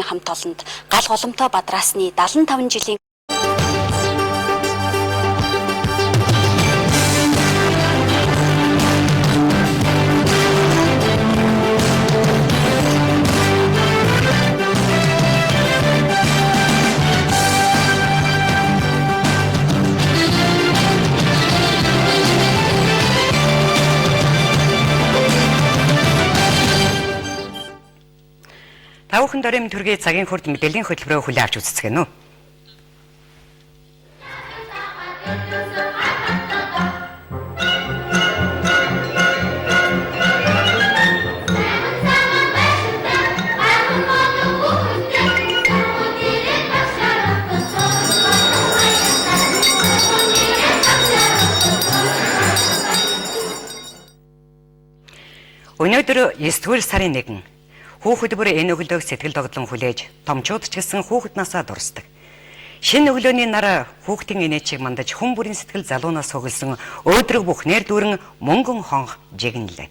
хамт олонд гал голомтоо бадраасны 75 жилийн Тавхан дөрөм төргийн цагийн хурд мэдээллийн хөтөлбөрөөр хүлээн авч үзцгэнэ үү. Өнөөдөр 9-р сарын 1 хүүхэд бүр энэ өглөөг сэтгэл догдлон хүлээж томчууд ч гэсэн хүүхэд насаа дурсдаг. Шинэ өглөөний нар хүүхдийн инээчийг мандаж хүн бүрийн сэтгэл залуунаас хөглсөн өөдрөг бүхнээр дүүрэн мөнгөн хонх жигнэлээ.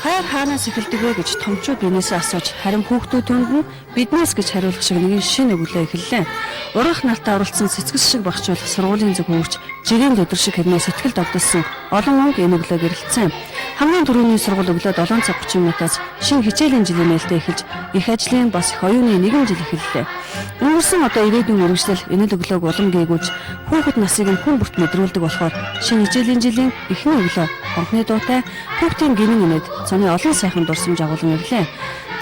Хайр хаанаас эхэлдэг вэ гэж томчууд энээсээ асууж харин хүүхдүүд түнд нь биднээс гэж хариулах шиг нэгэн шинэ өглөө эхэллээ. Урах нартаа оролцсон цэцгэс шиг багчвал сургуулийн зүг хөвгч жирийн өдөр шиг хэрнээ сэтгэл догдсон олон өнг энэ өглөөг ирэлцсэн. Хамгийн түрүүний сургууль өглөө 7 цаг 30 минутаас шинэ хичээлийн жилийн нээлттэй эхэлж их ажлын бас их оюуны нэгэн жил эхэллээ. Өнгөрсөн одоо ирээдүйн үргэлжлэл энэ л өглөөг улам гээгүүж хүүхэд насыг нь хүн бүрт мэдрүүлдэг болохоор шинэ хичээлийн жилийн эхний өглөө онхны дуутай хүүхдийн гинэн инээд цоны олон сайхан дурсамж агуулan ирлээ.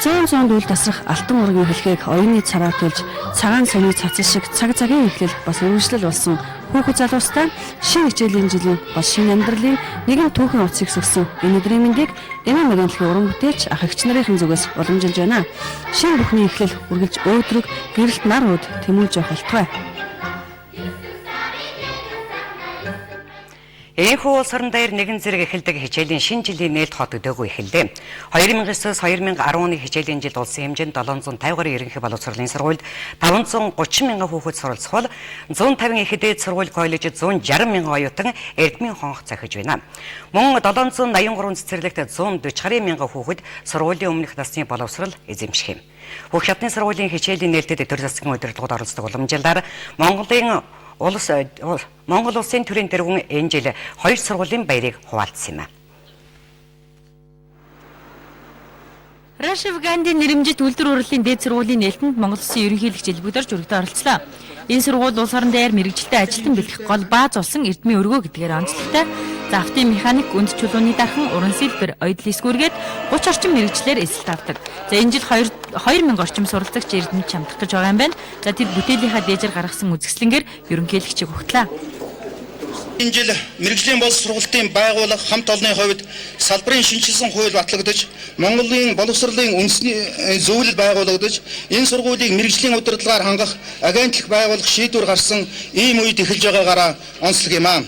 Зүүн зоонд үл тасрах алтан ургийн хэлхийг оюуны цараар төлж цагаан сони цацал шиг цаг цагийн эхлэл бас үргэлжлэл болсон хүүхэд залуустай шинэ хичээлийн жилийн бас шинэ амьдралын нэгэн түүхэн утсыг сөксөн энэ өдрийн мэндийг эмээ магнитлагын уран бүтээлч ах эгч нарын зүгээс уламжилж байна. Шинэ бүхний эхлэл үргэлж өөдрөг гэрэлт нар өд тэмүүлж явах болтугай. Энэхүү улс орон даяар нэгэн зэрэг эхэлдэг хичээлийн шинэ жилийн нээлт хот өдөөгөө эхэллээ. 2009-с 2010 оны хичээлийн жилд улсын хэмжээнд 750 гаруй ерөнхий боловсролын сургуульд 530 мянган хүүхэд суралцвал 150 их дээд сургууль коллежид 160 мянган оюутан эрдмийн хонх захиж байна. Мөн 783 цэцэрлэгт 140 гаруй мянган хүүхэд сургуулийн өмнөх насны боловсрол эзэмших юм. Бүх шатны сургуулийн хичээлийн нээлтэд төр засгийн удирдлагууд оролцдог уламжлалаар Монгол улсын төрийн тэргүүн энэ жил 2 сургуулийн баярыг хуваалцсан юм. Рашив Ганди нэрэмжит үйлдвэр урлалын дээд сургуулийн нээлтэнд Монгол Улсын ерөнхийлөгч Элбүдэр журагтаа оролцлоо. Энэ сургууль улс орон даяар мэрэгжилтэй ажилтан бэлтгэх гол бааз болсон эрдмийн өргөө гэдгээр онцлогтой. За автомеханик, үнд чулууны дархан, уран сэлбэр, оёдлын эсгүүргээд 30 орчим мэрэгчлэр эсэлт авдаг. За энэ жил 2000 орчим суралцагч эрдэмт чамдах гэж байгаа юм байна. За тэд бүтээлийнхаа дээжээр гаргасан үзэсгэлэнгээр ерөнхийлөгчийг ухтлаа. Энэ жил мэрэгжлийн боловс сургалтын байгууллага хамт олонны хувьд салбарын шинжилсэн хууль батлагдаж, Монголын боловсролын үндэсний зөвлөл байгуулагдаж, энэ сургуулийг мэрэгжлийн удирдлагаар хангах агентлаг байгуулах шийдвэр гарсан ийм үед эхэлж байгаагаараа онцлог юм аа.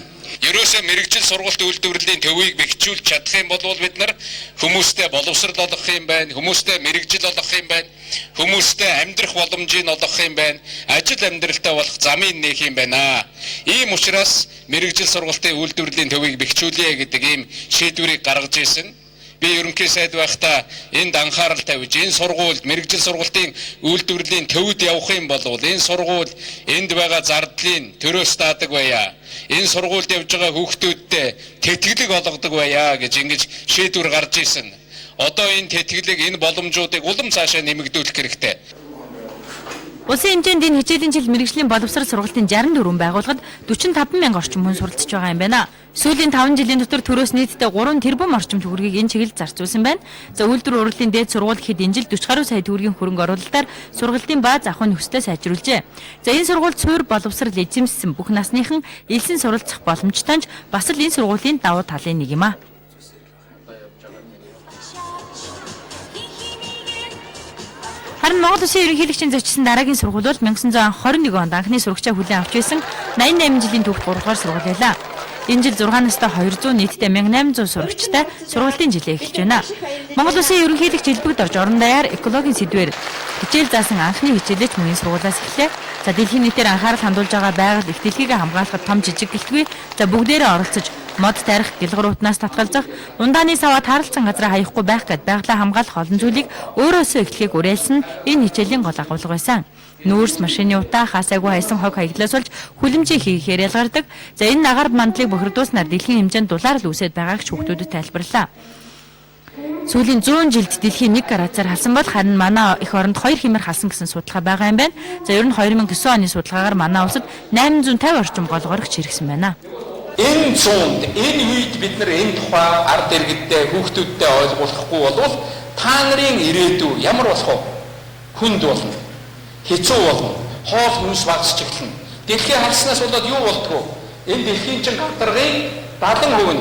Ерөөсөө мэрэгжил сургалт үйлдвэрлэлийн төвийг бэхжүүлж чадах юм бол бид нар хүмүүстэй боловсрол олгох юм байна, хүмүүстэй мэрэгжил олгох юм байна, хүмүүстэй амьдрах боломжийг олгох юм байна, ажил амьдралтай болох замыг нээх юм байна. Ийм учраас мэрэгжил сургалтын үйлдвэрлэлийн төвийг бэхжүүлье гэдэг ийм шийдвэрийг гаргаж ирсэн. Би ерөнхий сайд байхдаа энд анхаарал тавьж энэ сургуульд мэрэгжил сургалтын үйлдвэрлэлийн төвд явах юм бол энэ сургууль энд байгаа зардлын төрөөс таадаг байя. Энэ сургуульд явж байгаа хүүхдүүдтэй тэтгэлэг олгодог байя гэж ингэж шийдвэр гарч ирсэн. Одоо энэ тэтгэлэг энэ боломжуудыг улам цаашаа нэмэгдүүлэх хэрэгтэй. Улсын хэмжээнд энэ хичээлийн жил мэрэгжлийн боловсрол сургалтын 64 байгууллагад 45 мянга орчим хүн суралцж байгаа юм байна. Сүүлийн 5 жилийн дотор төрөөс нийтдээ 3 тэрбум орчим төгрөгийг энэ чиглэлд зарцуулсан байна. За үйлдвэр урлалын дээд сургууль гэхэд энэ жил 40 гаруй сая төгрөгийн хөрөнгө оруулалтаар сургалтын бааз ахуйн нөхцөлөө сайжруулжээ. За энэ сургууль цуур боловсрол эзэмссэн бүх насныхан элсэн суралцах боломжтой ч бас л энэ сургуулийн давуу талын нэг юм аа. Харин Монгол Улсын ерөнхийлөгчийн зочсон дараагийн сургууль бол 1921 онд анхны сурагчаа хүлээн авч байсан 88 жилийн түүх 3 дугаар сургууль байлаа. Энэ жил 6 настай 200 нийтдээ 1800 сурагчтай сургуулийн жилээ эхэлж байна. Монгол Улсын ерөнхийлөгч Элбүд орж орон даяар экологийн сэдвээр хичээл заасан анхны хичээлч мөн сургуулиас эхлэв. За дэлхийн нийтээр анхаарал хандуулж байгаа байгаль их дэлхийг хамгаалахад том жижиг гэлтгүй за бүгдээрээ оролцож Мод тарих, гэлгуурууднаас татгалзах, ундааны саваа тааралцсан газраа хаяхгүй байх гэд байгалаа хамгаалах олон зүйлийг өөрөөсөө эхлэхийг уриалсан нь энэ хичээлийн гол агуулга байсан. Нүүрс машины утаа хасаагүй хайсан хог хаяглаас болж хүлэмжийг хийхээр ялгардаг. За энэ агаар мандлыг бохирдуулснаар дэлхийн хэмжээнд дулаар л үсэд байгааг ч хүүхдүүдэд тайлбарлаа. Сүүлийн 100 жилд дэлхийн 1 градусаар халсан бол харин манай эх оронд 2 хэмээр халсан гэсэн судалгаа байгаа юм байна. За ер нь 2009 оны судалгаагаар манай улсад 850 орчим гол горигч хэрэгсэн байна. Энэ зуунд энэ үед бид нар энэ тухай ард иргэдтэй хүүхдүүдтэй ойлгуулахгүй бол та нарын ирээдүй ямар болох вэ? Хүнд болно. Хэцүү болно. Хоол хүнс багасч эхэлнэ. Дэлхий халснаас болоод юу болтгоо? Энэ дэлхийн чин гадаргын 70% нь.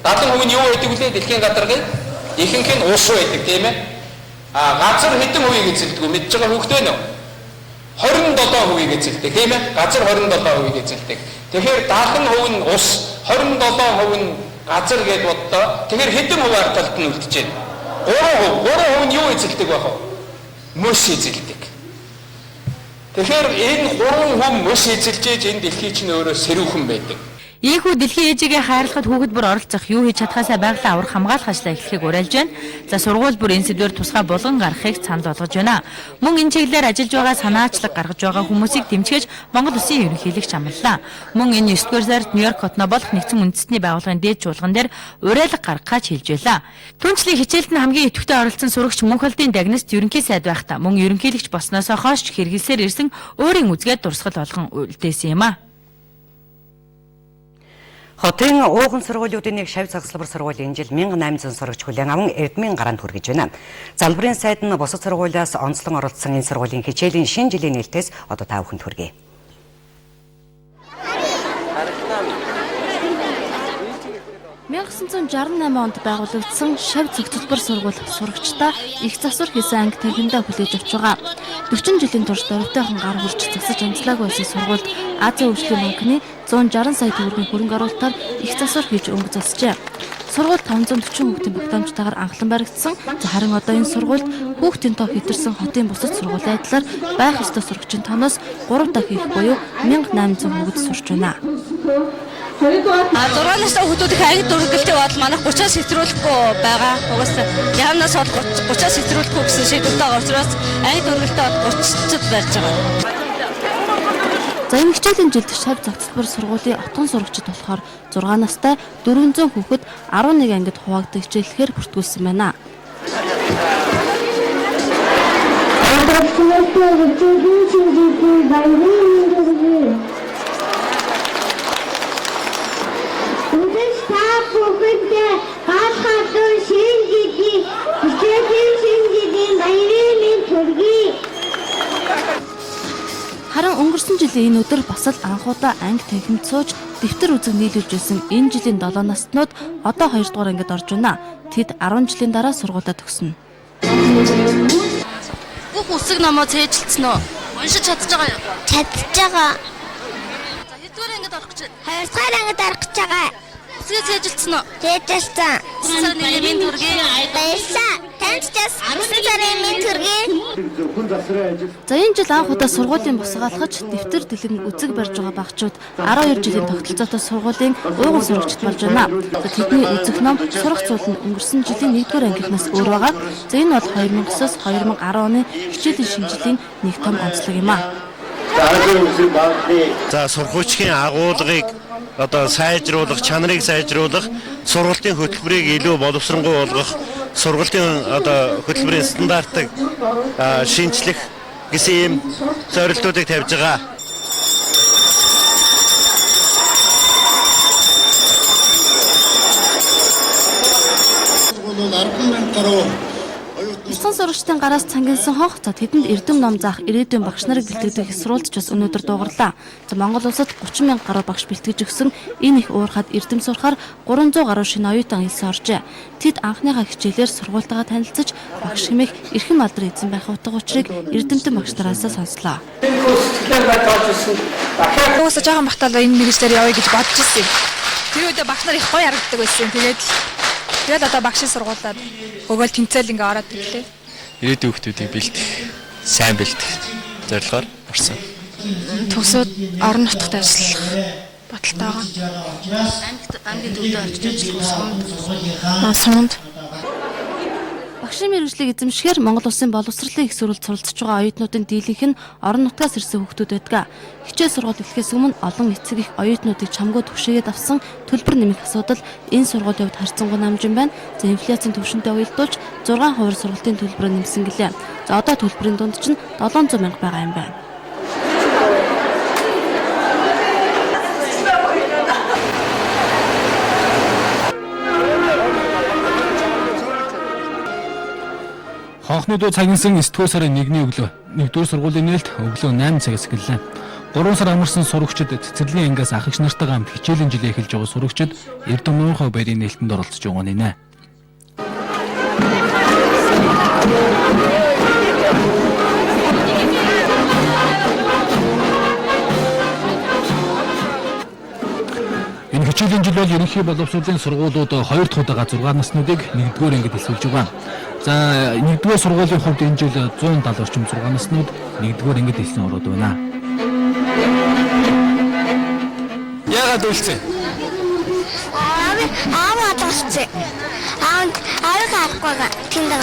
70% нь юу байдаг вэ? Дэлхийн гадаргын ихэнх нь ус байдаг тийм ээ. Газар хэдэн хувийг эзэлдэг вэ? Мэдж байгаа хүүхд байна уу? 27% эзэлдэг тийм ээ. Газар 27% эзэлдэг. Тэгэхээр 70% нь ус, 27% нь газар гэдээ боддоо. Тэгэхээр хэдэн хувь ард талд нь үлдэж байна? 3% нь юу эзэлдэг байх вэ? Мөс эзэлдэг. Тэгэхээр энэ 3% мөс эзэлж энэ дэлхий чинь өөрөө сэрүүхэн байдаг. Ийхүү дэлхийн ээжигээ хайрлахад хүүхэд бүр оролцох, юу хийж чадхаасаа байгалаа аврах хамгаалах ажлаа эхлэхийг уриалж байна. За сургууль бүр энэ сэдвээр тусгай булган гаргахыг цаанд болгож байна. Мөн энэ чиглэлээр ажиллаж байгаа санаачлаг гаргаж байгаа хүмүүсийг дэмжиж Монгол Улсын ерөнхийлөгч амлалаа. Мөн энэ 9-р сард Нью-Йорк хотно болох нэгдсэн үндэстний байгууллагын дээд чуулган дээр уриалга гаргахаа хэлж байлаа. Түүнчлэн хичээлд нь хамгийн идэвхтэй оролцсон сурагч Мөнх Улсын дагнист ерөнхий сайд байхдаа мөн ерөнхийлөгч болсноосоо хойш хэрэгэлсээр ирсэн өөрийн үзгээд дурсгал болгон үлдээсэн юм а. Хотын ууган сургуулиудын нэг шавь цагсалбар сургууль энэ жил 1800 сурагч хүлээн аван эрдмийн гараанд хүргэж байна. Залбарын сайд нь бусад сургуулиас онцлон оролцсон энэ сургуулийн хичээлийн шинэ жилийн нээлтээс одоо та бүхэнд хүргэе. 1968 онд байгуулагдсан шавь цогцлбор сургууль сурагчдаа их засвар хийсэн анги танхимдаа хүлээж авч байгаа. 40 жилийн турш дөрвтэйхэн гар хүрч засаж амжлаагүй байсан сургуульд Азийн хөгжлийн банкны 160 сая төгрөгийн хөрөнгө оруулалтаар их засвар хийж өнгө золсжээ. Сургууль 540 хүүхдийн багтаамжтайгаар анхлан баригдсан. Харин одоо энэ сургуульд хүүхдийн тоо хэтэрсэн хотын бусад сургуулийн адилаар байх ёстой сурагчийн тооноос 3 дахин их буюу 1800 хүүхэд сурч байна. 6 настай хүүхдүүдийг анги дүүргэлтэй бол манайх 30-аас хэтрүүлэхгүй байгаа. Угаасаа яамнаас бол 30-аас хэтрүүлэхгүй гэсэн шийдвэртэй байгаа учраас анги дүүргэлтэй бол 30-д барьж байгаа. За энэ хичээлийн жилд шавь цогцлбор сургуулийн отгон сурагчид болохоор 6 настай 400 хүүхэд 11 ангид хуваагддаг хичээллэхээр бүртгүүлсэн байна. Харин өнгөрсөн жилийн энэ өдөр бас л анхудаа анги танхимд сууж дэвтэр үзэг нийлүүлж байсан энэ жилийн 7 наснууд одоо 2 дугаар ангид орж байна. Тэд 10 жилийн дараа сургуулаа төгснө. Бүх үсэг номоо цээжилсэн үү? Уншиж чадж байгаа юу? Чадж байгаа. За хэдгээр ангид орох гэж байна? 2 дугаар ангид орох гэж байгаа. Үсгээ цээжилсэн үү? Цээжилсэн. Сарын нэмийн төргийн Баярлалаа. Таньчаас 9 сарын нэмийн төргийн. За энэ жил анх удаа сургуулийн босгаалгаж дэвтэр дэлгэн үзэг барьж байгаа багчууд 12 жилийн тогтолцоотой сургуулийн ууган сурагчид болж байна. За тэдний үзэг ном сурах зүйл нь өнгөрсөн жилийн 1-р ангийнхнаас өөр байгаа. За энэ бол 2009-оос 2010 оны хичээлийн шинжилгээний нэг том онцлог юм а. За сургуучгийн агуулгыг одоо сайжруулах, чанарыг сайжруулах, сургалтын хөтөлбөрийг илүү боловсронгуй болгох, сургалтын одоо хөтөлбөрийн стандартыг шинжлэх гэсэн ийм зорилтуудыг тавьж байгаа. Бяцхан сурагчдын гараас цангинсан хонх за тэдэнд эрдэм ном заах ирээдүйн багш нарыг бэлтгэдэг их сурвалж бас өнөөдөр дуугарлаа. За Монгол улсад 30 мянга гаруй багш бэлтгэж өгсөн энэ их уурхад эрдэм сурахаар 300 гаруй шинэ оюутан элсэн оржээ. Тэд анхныхаа хичээлээр сургуультайгаа танилцаж багш хэмээх эрхэм алдар эзэн байх утга учирыг эрдэмтэн багш нараас сонслоо. Уусаа жоохон бахтаа энэ мэргэжлэр явъя гэж бодож ирсэн. Тэр үед багш нар их гоё харагддаг байсан. Тэгээд одоо багшийн сургуулаад өгөөл тэмцээл ингээ ороод ирлээ. Ирээдүйн хүүхдүүдийг бэлдэх, сайн бэлдэх зорилгоор орсон. Төгсөөд орон нутагт ажиллах бодолтой байгаа. Аймгийн төвдөө орж ажиллах Сумд. Багшийн мэргэжлийг эзэмшихээр Монгол Улсын боловсролын их сурвалж суралцж байгаа оюутнуудын дийлэнх нь орон нутгаас ирсэн хүүхдүүд байдаг. Хичээл сургууль эхлэхээс өмнө олон эцэг их оюутнуудыг чамгүй төвшөөгээд авсан төлбөр нэмэх асуудал энэ сургуулийн хувьд харьцангуй намжин байна. За инфляцийн түвшинтэй уялдуулж 6% сургалтын төлбөрөө нэмсэн гэлээ. За одоо төлбөрийн дунд чинь 700 мянга байгаа юм байна. Хонхны дуу цагийнсан 9-р сарын 1-ний өглөө 1-р сургуулийн нээлт өглөө 8 цагаас эхэллээ. 3 сар амарсан сурагчид цэцэрлэгийн ангиас ах эгч нартайгаа хамт хичээлийн жилээ эхэлж байгаа сурагчид Эрдэм Нуурхай баярын нээлтэнд оролцож байгаа нэ. Энэ хичээлийн жил бол ерөнхий боловсролын сургуулиуд 2 дахь удаага 6 наснуудыг 1-р ангид эсвэлж байгаа. За 1-р сургуулийн хувьд энэ жил 170 орчим 6 наснууд 1-р ангид элсэн ороод байна. Яагаад үлцээ? Ааваа тасцээ. Арга тэндэг.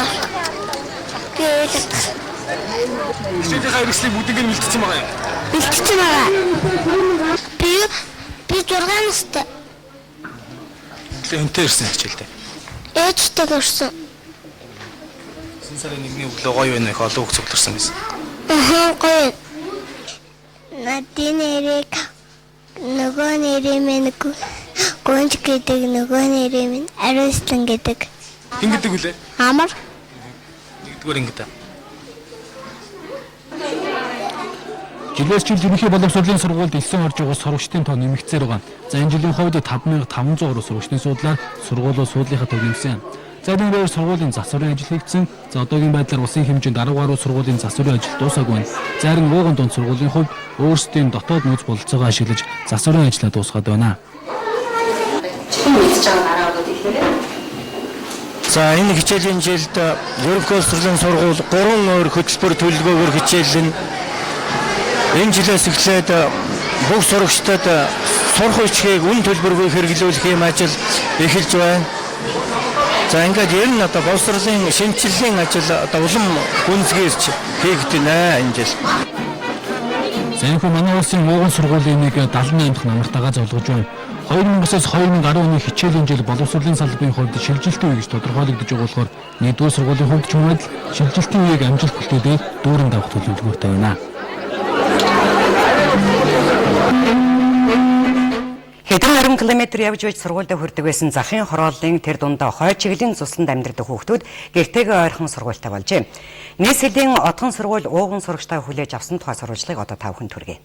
Тэгээд Хичээлийн хэрэгслийг бүгдийг нь бэлтгэсэн байгаа юм. бэлтгэсэн байгаа. Би 6 настай. Тэгээ өнтөө ирсэн хичээлдээ. Ээжтэй гэрсэн. Сарын 1-ний өглөө гоё байна их олон хүүхд цугларсан байсан. Гоё. Надинэрэг нөгөө нэрэмэн гонж гэдэг нөгөө нэрэмэн ариуслан гэдэг. Хин гэдэг үлээ? Амар. 1-р ангид. Жилээс жил ерөнхий боловсролын сургуульд элсэн орж байгаа сурагчдын тоо нэмэгдсээр байгаа. За энэ жилийн хувьд 5500 орчим сурагчдын суудлаар сургуулиуд суудлынхаа төв нэмсэн. За энэ дээр сургуулийн засварын ажил хийгдсэн. За одоогийн байдлаар улсын хэмжээнд 10 гаруй сургуулийн засварын ажил дуусаагүй байна. Зарим ууган дунд сургуулийн хувьд өөрсдийн дотоод нөөц бололцоогоо ашиглаж засварын ажлаа дуусгаад байна. За энэ хичээлийн жилд ерөнхий боловсролын сургууль 3 өөр хөтөлбөр төлөвлөгөөгөөр хичээлэн энэ жилээс эхлээд бүх сурагчдад сурах хүчийг үн төлбөргүй хэрэглүүлэх юм ажил эхэлж байна. За ингээд ер нь одоо боловсролын шинжилгээний ажил одоо улам гүнзгийрч хийгдэнэ энэ жил. За энэ хүн манай улсын ууган сургуулийн нэг 78 дахь намартайгаа зовлогож байна. 2000-аас 2010 оны хичээлийн жил боловсролын салбарын хувьд шилжилтийн үе гэж тодорхойлогдож байгаа болохоор 1-р сургуулийн хувьд ч юм уу шилжилтийн үеийг амжилт бүтээгээд дүүрэн давах төлөвлөгөөтэй байна. Хэдэн 10 км явж байж сургуульд хүрдэг байсан захын хорооллын тэр дундаа хой чиглэлийн цусланд амьдардаг хүүхдүүд гэртээгээ ойрхон сургуультай болжээ. Нийслэлийн одхон сургууль ууган сурагчтай хүлээж авсан тухай сурвалжлыг одоо та бүхэн түргэе.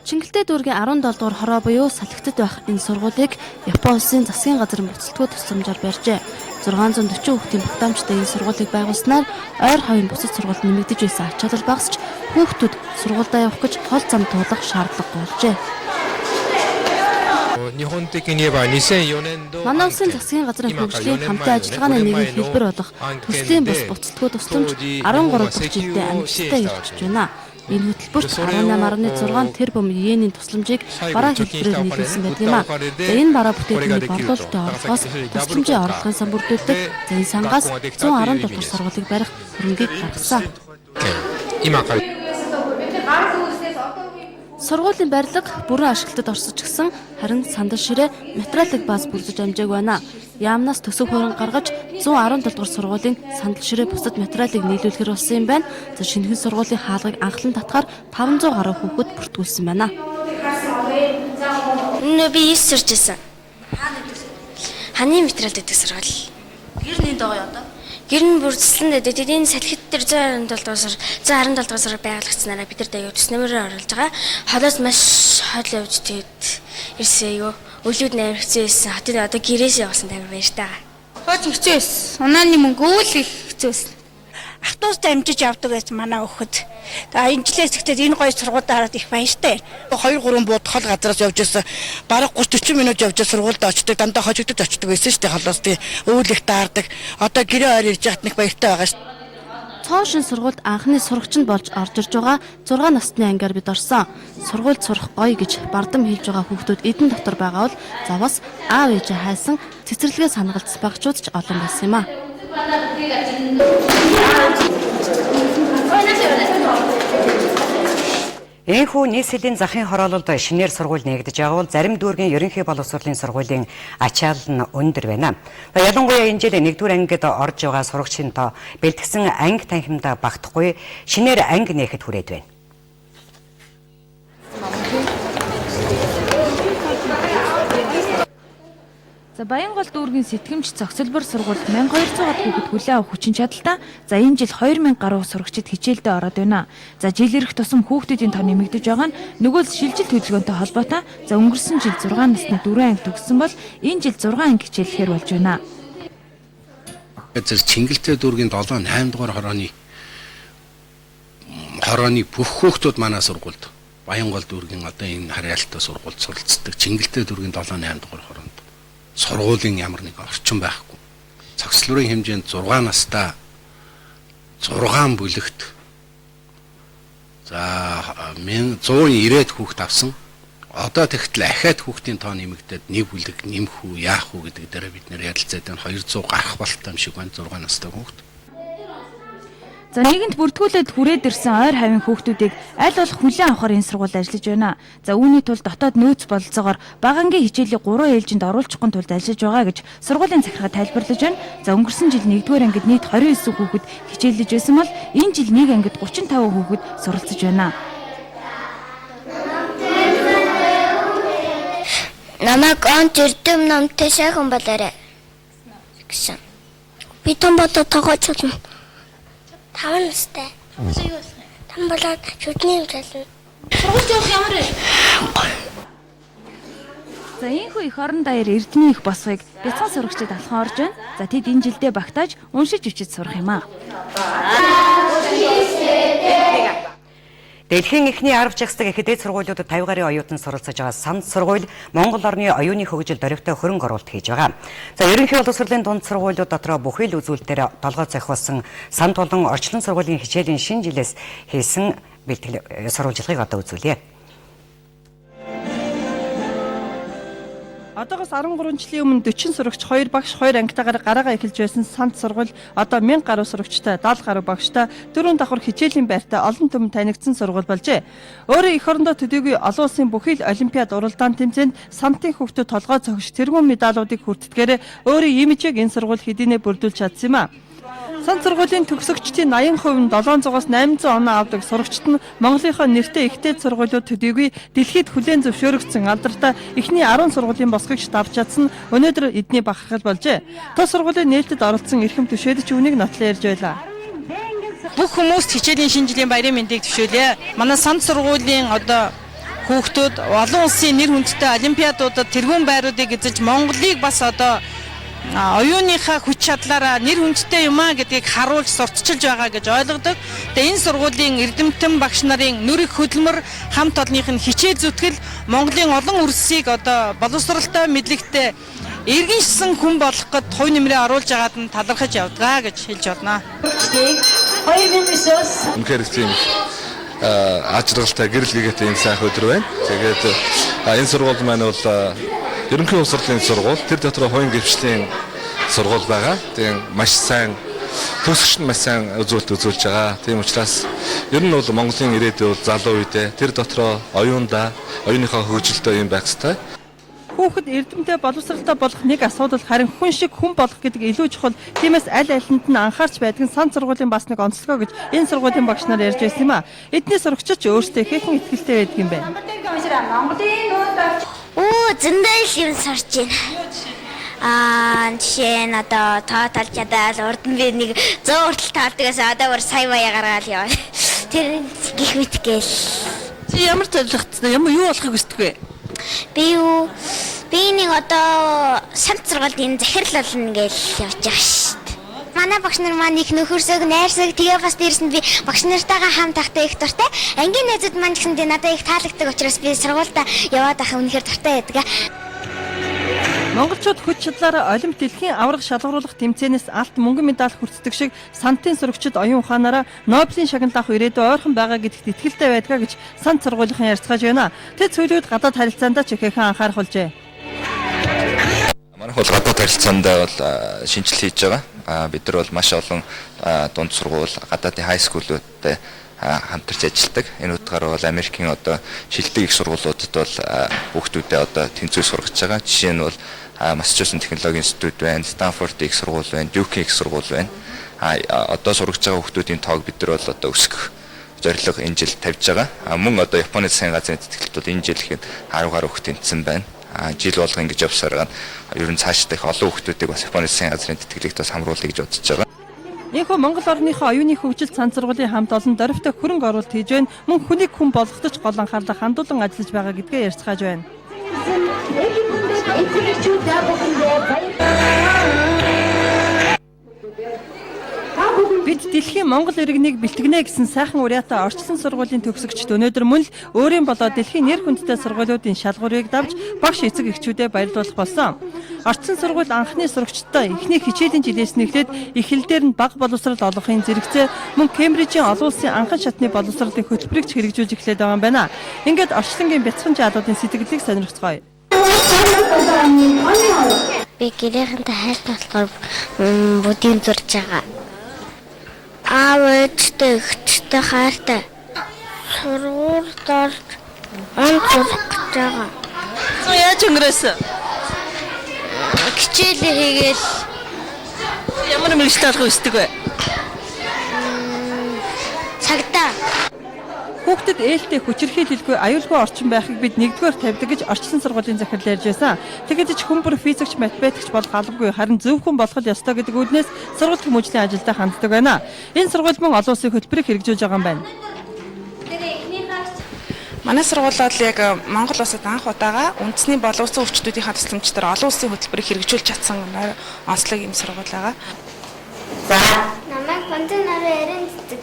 Чингэлтэй дүүргийн 17 дугаар хороо буюу салхитад байх энэ сургуулийг Японы улсын засгийн газрын буцалтгүй тусламжаар барьжээ. 640 хүүхдийн багтаамжтай энэ сургуулийг байгуулснаар ойр хавийн бусад сургуульд нэмэгдэж байсан ач чадвар багасч хүүхдүүд сургуульдаа явах гэж хол зам туулах шаардлагагүй болжээ. Манай улсын засгийн газрын хөгжлийн хамтын ажиллагааны нэгэн хэлбэр болох төслийн бус буцалтгүй тусламж 13 дахь жилдээ амжилттай явуулж байна. Энэ хөтөлбөрт 18.6 тэрбум йений тусламжийг бараа хэлбэрээр нийлүүлсэн байдаг юм а. За энэ бараа бүтээлийн борлуулалтын орлогоос тусламжийн орлогын сан бүрдүүлдэг. За энэ сангаас 117 дахь сургуулийг барих хөрөнгийг гаргасан. Сургуулийн барилга бүрэн ашиглалтад орсож гисэн харин сандал ширээ материалыг бааз бүрдэж амжааг байна. Яамнаас төсөв хөрөнгө гаргаж 117 дугаар сургуулийн сандал ширээ бусад материалыг нийлүүлэхээр болсон юм байна. За шинэхэн сургуулийн хаалгыг анхлан татахаар 500 гаруй хүүхэд бүртгүүлсэн байна. Энэ би 9 сурч байсан. Ханы материал дэдэг сургууль. Гэрний доо одоо Гэр нь бүрдсэн дэдэг. Энэ салхит дээр 117 дугаар сар байгуулагдсанараа бид нар даяа төснөмөрөөр оруулж байгаа. Холоос маш хол явж тэгээд ирсэн юу. Өлүүд амар хэцүү байсан. Хотод одоо гэрээс явсан амар баяртай. Хөөж хэцүү байсан. Унааны мөнгө өөл их хэцүү байсан. Автобустай амжиж явдаг байсан манай өхөд. Тэгээ энэ жилээс ихтэй энэ гоё сургуульд хараад их баяртай. 2-3 бууд хол газраас явж байсан. Бараг 30-40 минут явж сургуульд очдог. Дандаа хожигдож очдог байсан шүү дээ холоос тий. Өөл их таардаг. Одоо гэрээ ойр ирж яхад нэг баяртай байгаа шүү. Цоо шин сургуульд анхны сурагч нь болж орж ирж байгаа 6 насны ангиар бид орсон. Сургуульд сурах гоё гэж бардам хэлж байгаа хүүхдүүд эдэн дотор байгаа бол заваас аав ээжээ хайсан цэцэрлэгээ санагалдсан багчууд ч олон байсан юм а. Энэхүү нийслэлийн захын хороололд шинээр сургууль нээгдэж байгаа бол зарим дүүргийн ерөнхий боловсролын сургуулийн ачаал нь өндөр байна. Ялангуяа энэ жил 1-р ангид орж байгаа сурагчийн тоо бэлтгэсэн анги танхимдаа багтахгүй шинээр анги нээхэд хүрээд байна. За Баянгол дүүргийн сэтгэмж цогцлбор сургуульд 1200-аад хүүхэд хүлээн авах хүчин чадалтай. За энэ жил 2000 гаруй сурагчид хичээлдээ ороод байна. За жил ирэх тусам хүүхдүүдийн тоо нэмэгдэж байгаа нь нөгөө л шилжилт хөдөлгөөнтэй холбоотой. За өнгөрсөн жил 6 насны 4 анги төгссөн бол энэ жил 6 анги хичээллэхээр болж байна. Чингэлтэй дүүргийн 7-8 дугаар хорооны бүх хүүхдүүд манай сургуульд Баянгол дүүргийн одоо энэ харьяалтай сургуульд суралцдаг. Чингэлтэй дүүргийн 7-8 дугаар хороонд сургуулийн ямар нэг орчин байхгүй. Цогцлборын хэмжээнд 6 настай 6 бүлэгт за 190-д хүүхэд авсан. Одоо тэгтэл ахаад хүүхдийн тоо нэмэгдээд нэг бүлэг нэмэх үү, яах үү гэдэг дээр бид нэр ярилцаад байна. 200 гарах болтой юм шиг байна 6 настай хүүхэд. За нэгэнт бүртгүүлээд хүрээд ирсэн ойр хавийн хүүхдүүдийг аль болох хүлээн авахар энэ сургуульд ажиллаж байна. За үүний тулд дотоод нөөц бололцоогоор багангийн хичээлийг 3 ээлжинд оруулчихын тулд ажиллаж байгаа гэж сургуулийн захиргаа тайлбарлаж байна. За өнгөрсөн жил 1-р ангид нийт 29 хүүхэд хичээлж байсан бол энэ жил нэг ангид 35 хүүхэд суралцж байна. Намайг он төрдөм намтай сайхан болоорой гэсэн. Би том бодо тогооч юм. 5 настай. Там болоод шүдний үйл. Сургууль явах ямар вэ? За энэхүү их орон даяар Эрдэнэ их босхыг бяцхан сурагчид алхан орж байна. За тэд энэ жилдээ багтааж уншиж бичиж сурах юм аа. Дэлхийн эхний 10 жагсдаг ихэд сургуулиудад 50 гаруй оюутан суралцж байгаа санд сургууль Монгол орны оюуны хөгжил дөрвтэй хөрөнгө оруулалт хийж байгаа. За ерөнхий боловсролын дунд сургуулиуд дотор бүхий л үзүүлэлтээр толгой цахиулсан санд болон орчлон сургуулийн хичээлийн шинэ жилээс хийсэн бэлтгэл сурвалжлагыг одоо үзүүлье. Одоогоос 13 жилийн өмнө 40 сурагч 2 багш 2 ангитаагаар гараагаа эхэлж байсан санд сургууль одоо 1000 гаруй сурагчтай 70 гаруй багштай 4 давхар хичээлийн байртай олон түмэнд танигдсан сургууль болжээ. Өөрөө эх орондоо төдийгүй олон улсын бүхий л олимпиад уралдаан тэмцээнд самтын хүүхдүүд толгой цогч тэргуун медалуудыг хүртдгээрээ өөрийн имижийг энэ сургууль хэдийнэ бүрдүүлж чадсан юм а. Санд сургуулийн төгсөгчдийн 80% нь 700-аас 800 оноо авдаг сурагчид нь Монголынхоо нэртэй ихтэй сургуулиуд төдийгүй дэлхийд хүлээн зөвшөөрөгдсөн алдартай эхний 10 сургуулийн босгогч давж чадсан өнөөдөр эдний бахархал болжээ. Тус сургуулийн нээлтэд оролцсон эрхэм түшээлч үүнийг нотлон ярьж байлаа. Бүх хүмүүст хичээлийн шинэ жилийн баярын мэндийг төшөөлье. Манай санд сургуулийн одоо хүүхдүүд олон улсын нэр хүндтэй олимпиадуудад тэргуун байруудыг эзэлж Монголыг бас одоо оюуныхаа хүч чадлаараа нэр хүндтэй юм а гэдгийг харуулж сурталчилж байгаа гэж ойлгодог. Тэгээ энэ сургуулийн эрдэмтэн багш нарын нүрэг хөдөлмөр хамт олонных нь хичээл зүтгэл Монголын олон үрсийг одоо боловсралтай мэдлэгтэй иргэншсэн хүн болох гэд хувь нэмрээ оруулж байгаад нь талархаж явдгаа гэж хэлж байна. 2009-оос үнэхээр тийм ажралтай гэрэл гээтэй энэ сайх өдөр байна. Тэгээд энэ сургууль маань бол ерөнхий боловсролын сургууль, тэр дотор хувийн гэрчлийн сургууль байгаа. Тэгээд маш сайн төгсөгч нь маш сайн үзүүлэлт үзүүлж байгаа. Тийм учраас ер нь бол Монголын ирээдүйд залуу үедээ тэр дотор оюундаа, оюуныхаа хөгжилтэй юм байх ёстой. Хүүхэд эрдэмтэй боловсралтай болох нэг асуудал харин хүн шиг хүн болох гэдэг илүү чухал. Тиймээс аль алинд нь анхаарч байдаг нь санд сургуулийн бас нэг онцлогоо гэж энэ сургуулийн багш нар ярьж байсан юм а. Эдний сурагчид ч өөрсдөө хэхэн ихтэй байдаг юм байна. Зөндөө юм сурч байна. Жишээ нь одоо тоотал чадал урд нь би нэг 100 хүртэл таалдагаас одоо бүр сая баяа гаргаад яваа. Тэр гих мэт гээл. Чи ямар зорилготой юм юу болохыг хүсдэг вэ? Би нэг одоо санд сургуульд энэ захирал болно гэж явж байгаа шүү дээ. Манай багш нар маань их нөхөрсөг, найрсаг тэгээ бас дээрс нь би багш нартайгаа хамт тахтай их дуртай. Ангийн найзууд маань гэсэндээ надад их таалагддаг учраас би сургуультай яваад байхад үнэхээр дуртай байдаг. Монголчууд хүч чадлаараа Олимп дэлхийн аварга шалгаруулах тэмцээнээс алт мөнгөн медаль хүртдэг шиг сантын сурагчид оюун ухаанаараа Нобелийн шагнал авах ирээдүй ойрхон байгаа гэдэгт итгэлтэй байдгаа гэж сан сургуулийн ярьцгааж байна. Тэд сүүлийн үед гадаад харилцаанд ч ихээхэн анхааруулжээ. Манайх бол гадаад харилцаанд бол шинжилгээ хийж байгаа. Бид нар бол маш олон дунд сургууль, гадаадын хай скуулуудтай хамтарч ажилладаг. Энэ утгаараа бол Америкийн одоо шилдэг их сургуулиудад бол хүүхдүүдээ одоо тэнцвэр сургаж байгаа. Жишээ нь бол Массачусетс технологийн институт байна, Станфорд их сургууль байна, Дюк их сургууль байна. Одоо сургаж байгаа хүүхдүүдийн тоог бид нар бол одоо өсгөх зорилго энэ жил тавьж байгаа. Мөн одоо Японы засгийн газрын тэтгэлт бол энэ жил ихэд 10 гаруй хүүхд тэнцсэн байна. Жил болго ингэж явсаар гана ер нь цаашдаа их олон хүүхдүүдийг бас Японы засгийн газрын тэтгэлэгт бас хамруулъя гэж бодож байгаа. Энэхүү Монгол орныхоо оюуны хөгжил цан сургуулийн хамт олон дөрвтэй хөрөнгө оруулалт хийж байна. Мөн хүнийг хүн болгоход ч гол анхаарлаа хандуулан ажиллаж байгаа гэдгээ ярьцгааж байна. Бид дэлхийн Монгол иргэнийг бэлтгэнэ гэсэн сайхан уриатай орчлон сургуулийн төгсөгчд өнөөдөр мөн л өөрийн болоод дэлхийн нэр хүндтэй сургуулиудын шалгуурыг давж багш эцэг эхчүүдэд баярлуулах болсон. Орчлон сургууль анхны сурагчдаа эхний хичээлийн жилээс нэхлээд их хэл дээр нь бага боловсрол олгохын зэрэгцээ мөн Кембрижийн олон улсын анхан шатны боловсролын хөтөлбөрийг ч хэрэгжүүлж эхлээд байгаа юм байна. Ингээд орчлонгийн бяцхан жаалуудын сэтгэлийг сонирхцгоё. Би гэрээхэнтэй хайртай болохоор будын зурж байгаа. Аав ээжтэй ихтэй хайртай. Сургуульд орж сурах гэж байгаа. Яаж өнгөрөөсөн? Хичээлээ хийгээл ямар мэргэжил алга өсдөг вэ? Цагдаа. Хүүхдэд ээлтэй хүчирхийлэлгүй аюулгүй орчин байхыг бид нэгдүгээр тавьдаг гэж орчлон сургуулийн захирал ярьж байсан. Тэгэхэд ч хүн бүр физикч, математикч болох албагүй харин зөв хүн болох ёстой гэдэг үднээс сургууль хүмүүжлийн ажилдаа ханддаг байна. Энэ сургууль мөн олон улсын хөтөлбөрийг хэрэгжүүлж байгаа юм байна. Манай сургууль бол яг Монгол улсад анх удаага үндэсний боловсон өвчтүүдийн тусламжтайгаар олон улсын хөтөлбөрийг хэрэгжүүлж чадсан онцлог юм сургууль байгаа. За, намайг контент нараа ярин зүтг.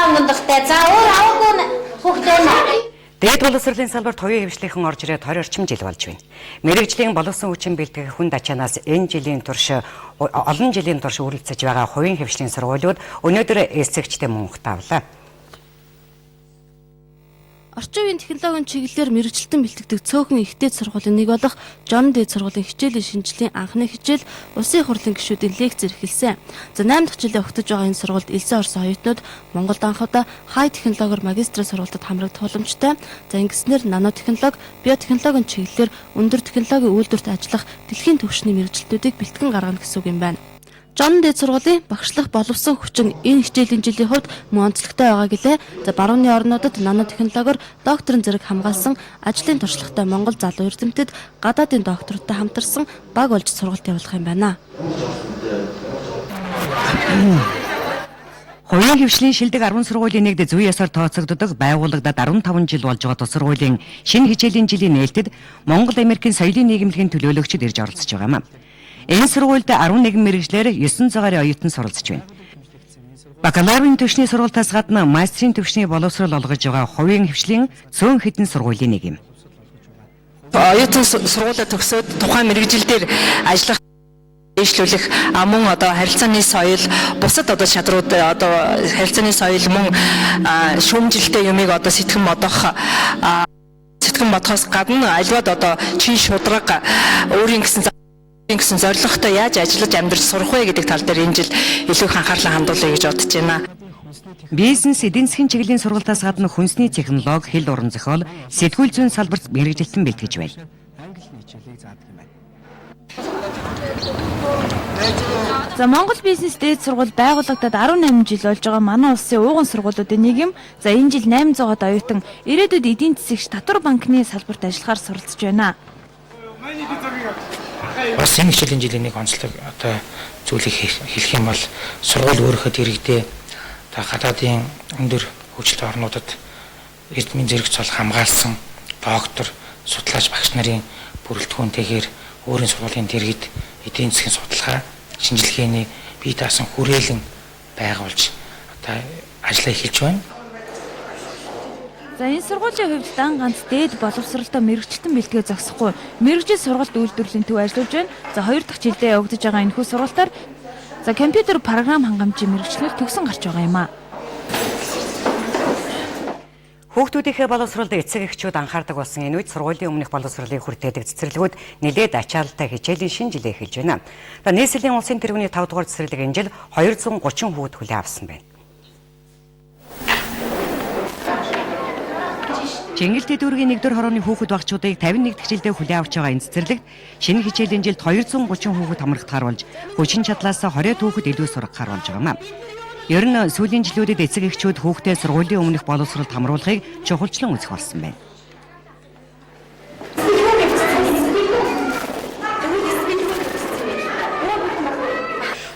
Мундахтай. За, өөр аваагүй хүүхдээ наа. Дээд боловсролын салбарт хоёрын хвшлийнхэн орж ирээд 20 орчим жил болж байна. Мэргэжлийн боловсон хүчин бэлтгэх хүнд ачаанаас энэ жилийн турш олон жилийн турш үргэлжлэж байгаа хувийн хвшлийн сургуулиуд өнөөдөр эсэгчтэй мөнгө тавлаа. Орчин үеийн технологийн чиглэлээр мэргэжилтэн бэлтгэдэг цөөхөн ихтэй сургуулийн нэг болох Жон дээд сургуулийн хичээлийн шинжилгээний анхны хичээл улсын хурлын гишүүдийн лекцээр эхэлсэн. За 8 дахь жилээ өгтөж байгаа энэ сургуульд элсэн орсон оюутнууд Монголд анхудаа хай технологиор магистрийн сургуультад хамрагдах боломжтой. За ингэснээр нанотехнологи, биотехнологийн чиглэлээр өндөр технологийн үйлдвэрт ажиллах дэлхийн түвшний мэргэжилтүүдийг бэлтгэн гаргана гэсэн үг юм байна. Жон дээд сургуулийн багшлах боловсон хүчин энэ хичээлийн жилийн хувьд мөн онцлогтой байгаа гэлээ. За барууны орнуудад нанотехнологиор докторийн зэрэг хамгаалсан ажлын туршлагатай Монгол залуу эрдэмтэд гадаадын доктортой хамтарсан баг болж сургалт явуулах юм байна. Хувийн хвшлийн шилдэг 10 сургуулийн нэгд зүй ёсоор тооцогддог байгууллагад 15 жил болж байгаа тус сургуулийн шинэ хичээлийн жилийн нээлтэд Монгол Америкийн соёлын нийгэмлэгийн төлөөлөгчид ирж оролцож байгаа юм. Энэ сургуульд 11 мэргэжлэр 9 цагаарын оюутан суралцж байна. Бакалаврын түвшний сургалтаас гадна мастрын түвшний боловсрол олгож байгаа хувийн хвшлийн цөөн хэдэн сургуулийн нэг юм. Оюутан сургуулаа төгсөөд тухайн мэргэжил дээр ажиллах дэвшлүүлэх мөн одоо харилцааны соёл бусад одоо чадрууд одоо харилцааны соёл мөн шүүмжилтэй юмыг одоо сэтгэн бодохоос гадна альваад одоо чин шудраг өөрийн гэсэн зорилготой яаж ажиллаж амьдарч сурах вэ гэдэг тал дээр энэ жил илүү их анхаарлаа хандуулъя гэж бодож байна. Бизнес, эдийн засгийн чиглэлийн сургалтаас гадна хүнсний технологи, хэл уран зохиол, сэтгүүл зүйн салбарт мэргэжилтэн бэлтгэж байна. За Монгол бизнес дээд сургууль байгуулагдаад 18 жил болж байгаа манай улсын ууган сургуулиудын нэг юм. За энэ жил 800-аад оюутан ирээдүйд эдийн засагч татвар банкны салбарт ажиллахаар суралцж байна. Бас энэ хичээлийн жилийн нэг онцлог одоо зүйлийг хэлэх юм бол сургууль өөрөөхөө иргэдээ гадаадын өндөр хөгжилтэй орнуудад эрдмийн зэрэг цол хамгаалсан доктор, судлаач багш нарын бүрэлдэхүүнтэйгээр өөрийн сургуулийн дэргэд эдийн засгийн судалгаа, шинжилгээний бие даасан хүрээлэн байгуулж одоо ажиллаа эхэлж байна. За энэ сургуулийн хувьд дан ганц дээд боловсролтой мэрэгчлэн бэлтгээ зогсохгүй мэрэгжил сургалт үйлдвэрлэлийн төв ажиллаж байна. За 2 дахь жилдээ явагдаж байгаа энэхүү сургалтаар за компьютер програм хангамжийн мэрэгчлэр төгсөн гарч байгаа юм а. Хүүхдүүдийнхээ боловсролд эцэг эхчүүд анхаардаг болсон энэ үед сургуулийн өмнөх боловсролыг хүртээдэг цэцэрлэгүүд нэлээд ачаалттай хичээлийн шинэ жилээ эхэлж байна. Нийслэлийн улсын тэргүүний 5 дугаар цэцэрлэг энэ жил 230 хүүхэд хүлээн авсан байна. Чингэлтэй дүүргийн 1-р хорооны хүүхэд багчуудыг 51 дахь жилдээ хүлээн авч байгаа энэ цэцэрлэгт шинэ хичээлийн жилд 230 хүүхэд хамрагдахаар болж хүчин чадлаас 20 хүүхэд илүү сургахаар болж байгаа юм. Ер нь сүүлийн жилүүдэд эцэг эхчүүд хүүхдээ сургуулийн өмнөх боловсролд хамруулахыг чухалчлан үзэх болсон байна.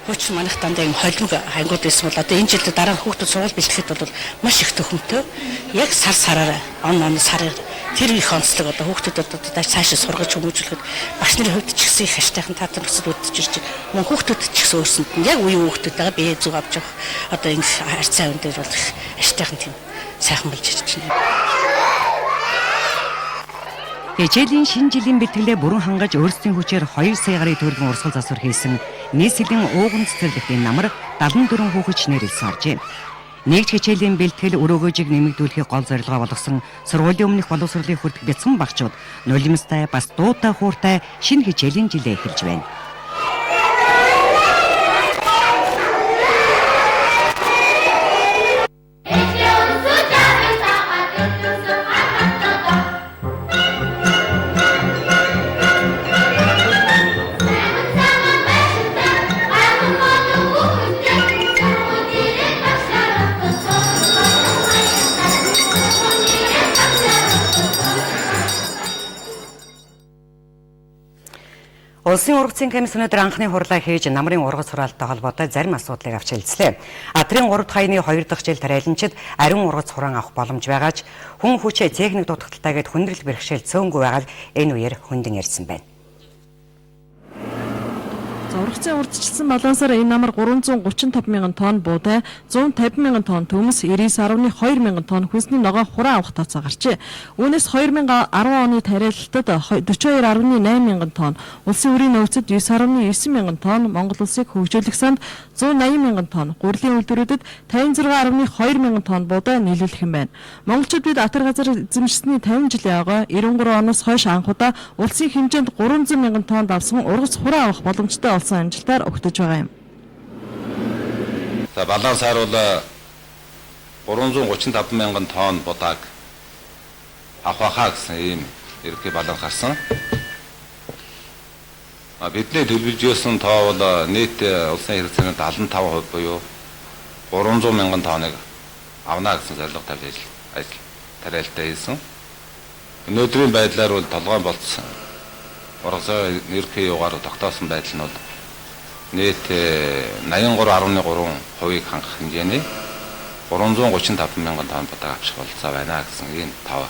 Хуучин манайх дандаа юм холимог хангууд байсан бол одоо энэ жилд дараа хүүхдүүд сургууль бэлтгэхэд бол маш их төхөмтэй. Яг сараараа он сараар тэр их онцлог одоо хүүхдүүд одоо цаашаа сургаж хүмүүжүүлэхэд багш нарын хувьд ч гэсэн их хаштайхан таатар өсөд үдчихэж мөн хүүхдүүд ч гэсэн өөрсөнд нь яг үеийн хүүхдүүдтэйгээ бие зүг авч явах одоо энэ харьцаа өн дээр бол их хаштайхан тийм сайхан болж ирж байна. Хичээлийн шинэ жилийн бэлтгэлээ бүрэн хангаж өөрсдийн хүчээр 2 сая гаруй төгрөгийн урсгал засвар хийсэн нийслэлийн ууган цэцэрлэгт энэ намар 74 хүүхэд шинээр илсэн оржээ. Нэгж хичээлийн бэлтгэл өрөөгөөжийг нэмэгдүүлэхийг гол зорилгоо болгосон сургуулийн өмнөх боловсролыг хүртэх бяцхан багчууд нулимстай бас дуутай хууртай шинэ хичээлийн жилээ эхэлж байна. Улсын ургацын комисс өнөөдөр анхны хурлаа хийж намрын ургац хураалттай холбоотой зарим асуудлыг авч хэлцлээ. Адрын 3 дахь хаяны 2 дахь жил тариаланчид ариун ургац хураан авах боломж байгаач хүн хүчээ техник дутагдaltaгээд хүндрэл бэрхшээл цөөнгүй байгаад энэ үеэр хүндэн ярьсан байна. Ургацын урдчилсан балансаар энэ намар 335 мянган тонн буудай, 150 мянган тонн төмс, 99.2 мянган тонн хүнсний ногоо хураан авах тооцоо гарчээ. Үүнээс 2010 оны тариалалтад 42.8 мянган тонн, улсын үрийн нөөцөд 9.9 мянган тонн, Монгол улсыг хөгжүүлэх санд 180 мянган тонн, гурлийн үйлдвэрүүдэд 56.2 мянган тонн буудай нийлүүлэх юм байна. Монголчууд бид атар газар эзэмшсэний 50 жилийн ойгоо 93 оноос хойш анхудаа улсын хэмжээнд 300 мянган тонн давсан ургац хураан авах боломжтой амжилтаар өгтөж байгаа юм. За балансаар бол 335 мянган тонн будааг авахаа гэсэн ийм ерөнхий баланс гарсан. Бидний төлөвлөж өгсөн тоо бол нийт улсын хэрэгцээний 75% буюу 300 мянган тонныг авна гэсэн зорилго тавьж ажил тариалалтаа хийсэн. Өнөөдрийн байдлаар бол толгойн болцсон. Ургацаа ерөнхий югаар тогтоосон байдал нь бол нийт 83.3%-ийг хангах хэмжээний 335 мянган тонн будааг авчих болцоо байна гэсэн ийм тав.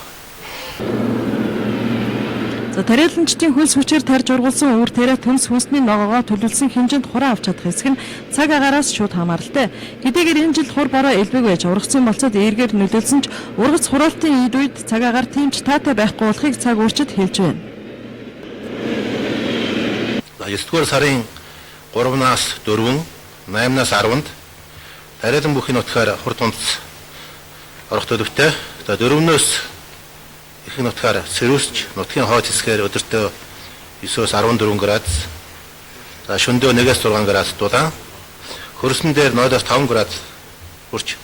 За тариаланчдын хөлс хүчээр тарж ургуулсан өвөр тэрэ төмс хүнсний ногоогоо төлөвлөсөн хэмжээнд хураан авч чадах хэсэг нь цаг агаараас шууд хамааралтай. Хэдийгээр энэ жил хур бороо элбэг байж ургацын болцоод эргээр нөлөөлсөн ч ургац хураалтын үед цаг агаар тэмч таатай байхгүй болохыг цаг уурчид хэлж байна. 9-р сарын 3-наас 4, 8-наас 10-нд тариалан бүхий нутгаар хурд унц орох төлөвтэй. За 4-нөөс их нутгаар сэрүүсч нутгийн хойд хэсгээр өдөртөө 9-өөс 14 градус. За шөнөдөө 1-ээс 6 градус дулаан. Хөрсөн дээр 0-аас 5 градус хүрч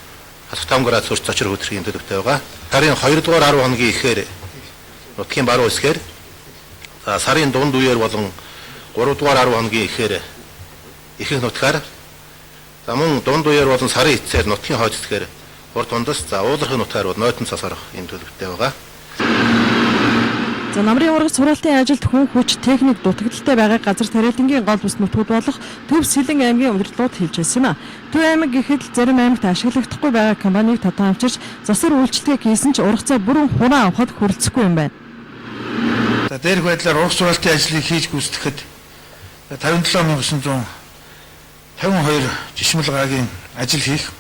5 градус хүрч зочир хөдөрхийн төлөвтэй байгаа. Сарын 2 дугаар 10 хоногийн ихээр нутгийн баруун хэсгээр за сарын дунд үеэр болон 3 дугаар 10 хоногийн ихээр ихэнх нутгаар за мөн дунд үеэр болон сарын эцсээр нутгийн хойд хэсгээр урд тундас за уулархын нутгаар бол нойтон цас орох энэ төлөвтэй байгаа. За намрын ургац хураалтын ажилд хүн хүч техник дутагдaltaй байгааг газар тариалангийн гол бүс нутгууд болох Төв Сэлэн аймгийн удирдлагууд хэлж байсан юм а. Төв аймаг гэхэд зарим аймагт ашиглагдахгүй байгаа компанийг татаамчирч засвар үйлчлэгээ хийсэн ч ургацаа бүрэн хураан авахд хүрэлцэхгүй юм байна. За дээрх байдлаар ургац хураалтын ажлыг хийж гүйцэтгэхэд 57,952 жишмэл гарагийн ажил хийх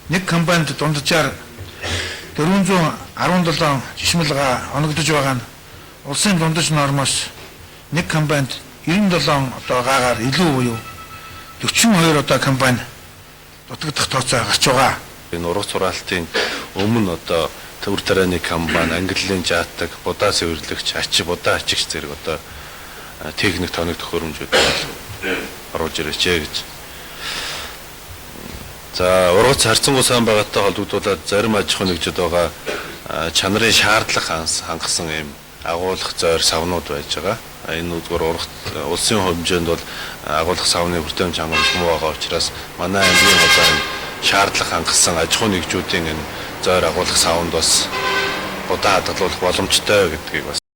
нэг компанид дунджаар 400 17 жишмэлга оногдож байгаа нь улсын дундаж нормоос нэг компанид 97 одоо гаагаар илүү буюу 42 одоо компани дутагдах тооцоо гарч байгаа. Энэ ургац сургаалтын өмнө одоо төвөр тарианы компани, ангиллын жаатаг, будаа цэвэрлэгч, будаа ачигч зэрэг одоо техник тоног төхөөрөмжүүд оруулж ирээч гэж. За ургац харьцангуй сайн байгаатай холбогдуулаад зарим аж ахуйн нэгжид байгаа чанарын шаардлага хангасан юм агуулгах зойр савнууд байж байгаа. Энэ үгээр ургац улсын хэмжээнд бол агуулгах савны бүртэмж хангамж муу байгаа учраас манай аймгийн одоо шаардлага хангасан аж ахуйн нэгжүүдийн энэ зойр агуулгах савнд бас удаа хадгалах боломжтой гэдгийг бас